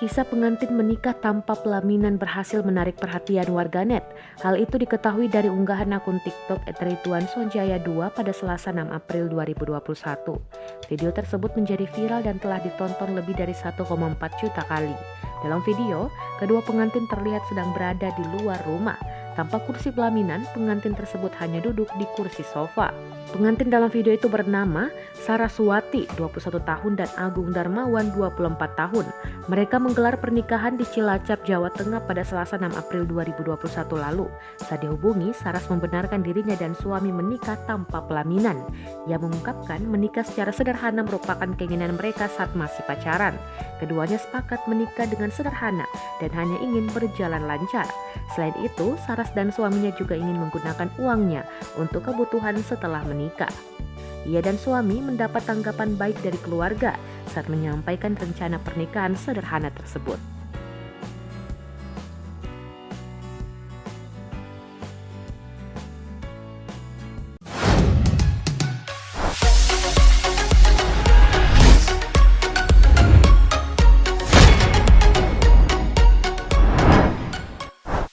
Kisah pengantin menikah tanpa pelaminan berhasil menarik perhatian warganet. Hal itu diketahui dari unggahan akun TikTok @rituan sonjaya 2 pada Selasa 6 April 2021. Video tersebut menjadi viral dan telah ditonton lebih dari 1,4 juta kali. Dalam video, kedua pengantin terlihat sedang berada di luar rumah. Tanpa kursi pelaminan, pengantin tersebut hanya duduk di kursi sofa. Pengantin dalam video itu bernama Saraswati, 21 tahun dan Agung Darmawan, 24 tahun. Mereka menggelar pernikahan di Cilacap, Jawa Tengah pada Selasa 6 April 2021 lalu. Saat dihubungi, Saras membenarkan dirinya dan suami menikah tanpa pelaminan. Ia mengungkapkan menikah secara sederhana merupakan keinginan mereka saat masih pacaran. Keduanya sepakat menikah dengan sederhana dan hanya ingin berjalan lancar. Selain itu, Saras dan suaminya juga ingin menggunakan uangnya untuk kebutuhan setelah menikah. Ia dan suami mendapat tanggapan baik dari keluarga saat menyampaikan rencana pernikahan sederhana tersebut.